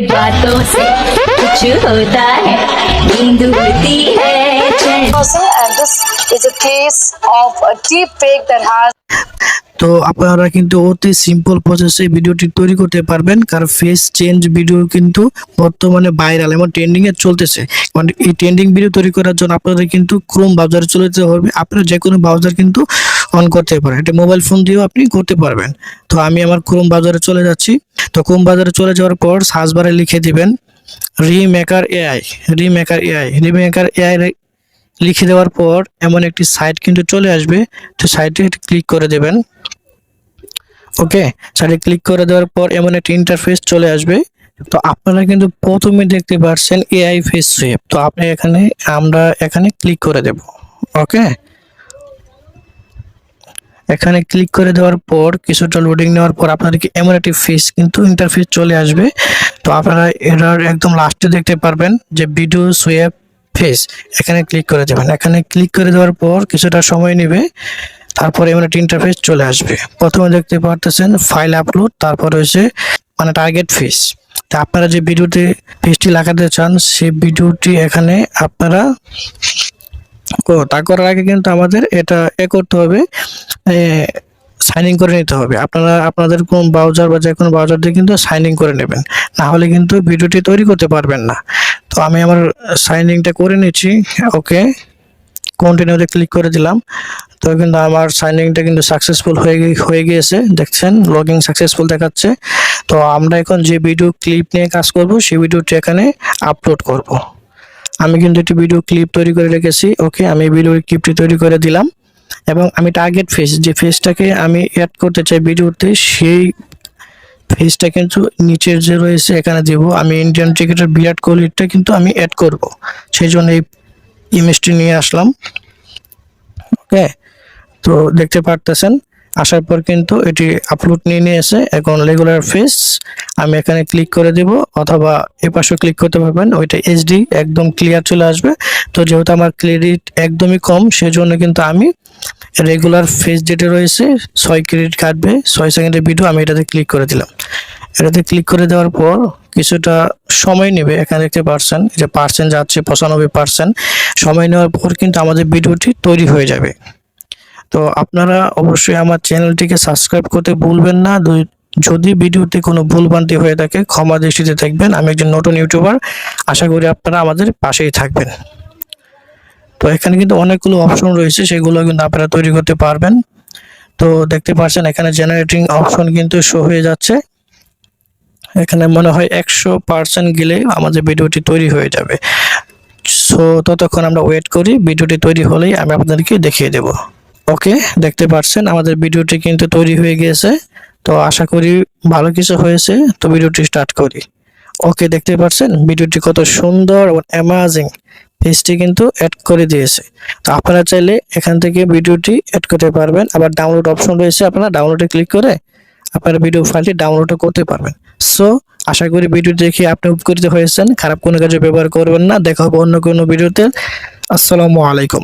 बातों से कुछ होता है नींद उड़ती है And this is a case of a deep fake that has তো আপনারা কিন্তু অতি সিম্পল প্রসেসে ভিডিওটি তৈরি করতে পারবেন, কারণ ফেস চেঞ্জ ভিডিও কিন্তু বর্তমানে ভাইরাল এবং ট্রেন্ডিং এ চলতেছে। মানে এই ট্রেন্ডিং ভিডিও তৈরি করার জন্য আপনাদের কিন্তু ক্রোম ব্রাউজারে চলে যেতে হবে। আপনারা যে কোনো ব্রাউজার কিন্তু অন করতে পারেন, এটা মোবাইল ফোন দিয়েও আপনি করতে পারবেন। তো আমি আমার ক্রোম ব্রাউজারে চলে যাচ্ছি। তো ক্রোম ব্রাউজারে চলে যাওয়ার পর সার্চ বারে লিখে দিবেন রিমেকার এআই। লিখে দেওয়ার পর এমন একটি সাইট কিন্তু চলে আসবে। তো সাইটে ক্লিক করে দেবেন। ওকে, সাইটে ক্লিক করে দেওয়ার পর এমন একটি ইন্টারফেস চলে আসবে। তো আপনারা কিন্তু প্রথমে দেখতে পাচ্ছেন এআই ফেস সোয়েপ। তো আমরা এখানে ক্লিক করে দেব। ওকে, এখানে ক্লিক করে দেওয়ার পর কিছুটা লোডিং নেওয়ার পর আপনাদেরকে এমন একটি ফেস কিন্তু ইন্টারফেস চলে আসবে। তো আপনারা এটার একদম লাস্টে দেখতে পারবেন যে ভিডিও সোয়েপ ফেস, এখানে ক্লিক করে দেবেন। এখানে ক্লিক করে দেওয়ার পর কিছুটা সময় নেবে, তারপরে এমন একটা ইন্টারফেস চলে আসবে। প্রথমে দেখতে পারতেছেন ফাইল আপলোড, তারপর হচ্ছে মানে টার্গেট ফেস। তা আপনারা যে ভিডিওতে ফেসটি লাগাতে চান সেই ভিডিওটি এখানে আপনারা তা করার আগে কিন্তু আমাদের এটা করতে হবে, সাইন ইন করে নিতে হবে। আপনারা আপনাদের কোন ব্রাউজার বা যে কোনো ব্রাউজার দিয়ে কিন্তু সাইন ইন করে নেবেন, না হলে কিন্তু ভিডিওটি তৈরি করতে পারবেন না। তো আমি আমার সাইন ইনটা করে নিচ্ছি। ওকে, কন্টিনিউতে ক্লিক করে দিলাম। তো কিন্তু আমার সাইন ইনটা কিন্তু সাকসেসফুল হয়ে গিয়েছে, দেখছেন লগইন সাকসেসফুল দেখাচ্ছে। তো আমরা এখন যে ভিডিও ক্লিপ নিয়ে কাজ করব সেই ভিডিওটি এখানে আপলোড করব। আমি কিন্তু একটি ভিডিও ক্লিপ তৈরি করে রেখেছি। ওকে, আমি ভিডিও ক্লিপটি তৈরি করে দিলাম এবং আমি টার্গেট ফেস, যে ফেসটাকে আমি অ্যাড করতে চাই ভিডিওতে, সেই ফেসটা কিন্তু নিচের যে রয়েছে এখানে দেব। আমি ইন্ডিয়ান ক্রিকেটার বিরাট কোহলিটা কিন্তু আমি অ্যাড করব, সেই জন্য এই ইমেজটি নিয়ে আসলাম। ওকে, তো দেখতে পারতেছেন আসার পর কিন্তু এটি আপলোড নিয়ে এসে এখন রেগুলার ফেস আমি এখানে ক্লিক করে দেব, অথবা এপাশেও ক্লিক করতে পারবেন। ওইটা এইচডি একদম ক্লিয়ার চলে আসবে। তো যেহেতু আমার ক্রেডিট একদমই কম, সেজন্য কিন্তু আমি রেগুলার ফেস যেটা রয়েছে 6 ক্রেডিট কাটবে, 6 সেকেন্ডের ভিডিও আমি এটাতে ক্লিক করে দিলাম। এটাতে ক্লিক করে দেওয়ার পর কিছুটা সময় নেবে। এখানে দেখতে পাচ্ছেন যে পার্সেন্ট যাচ্ছে 95%। সময় নেওয়ার পর কিন্তু আমাদের ভিডিওটি তৈরি হয়ে যাবে। তো আপনারা অবশ্যই আমার চ্যানেলটিকে সাবস্ক্রাইব করতে ভুলবেন না। যদি ভিডিওতে কোনো ভুলভ্রান্তি হয়ে থাকে ক্ষমা দৃষ্টিতে দেখবেন। আমি একজন নতুন ইউটিউবার, আশা করি আপনারা আমাদের পাশেই থাকবেন। তো এখানে কিন্তু অনেকগুলো অপশন রয়েছে, সেগুলো কিন্তু আপনারা তৈরি করতে পারবেন। তো দেখতে পাচ্ছেন এখানে জেনারেটিং অপশন কিন্তু শো হয়ে যাচ্ছে। এখানে মনে হয় 100% গেলে আমাদের ভিডিওটি তৈরি হয়ে যাবে। সো ততক্ষণ আমরা ওয়েট করি, ভিডিওটি তৈরি হলেই আমি আপনাদেরকে দেখিয়ে দেব। ওকে, দেখতে পাচ্ছেন আমাদের ভিডিওটি কিন্তু তৈরি হয়ে গিয়েছে। তো আশা করি ভালো কিছু হয়েছে। তো ভিডিওটি স্টার্ট করি। ওকে, দেখতে পাচ্ছেন ভিডিওটি কত সুন্দর এবং অ্যামেজিং, ফেসটি কিন্তু অ্যাড করে দিয়েছে। তো আপনারা চাইলে এখান থেকে ভিডিওটি অ্যাড করতে পারবেন। আবার ডাউনলোড অপশন রয়েছে, আপনারা ডাউনলোডে ক্লিক করে আপনারা ভিডিও ফাইলটি ডাউনলোডও করতে পারবেন। সো আশা করি ভিডিও দেখে আপনি উপকৃত হয়েছেন। খারাপ কোনো কাজে ব্যবহার করবেন না। দেখা হবে অন্য কোনো ভিডিওতে। আসসালামু আলাইকুম।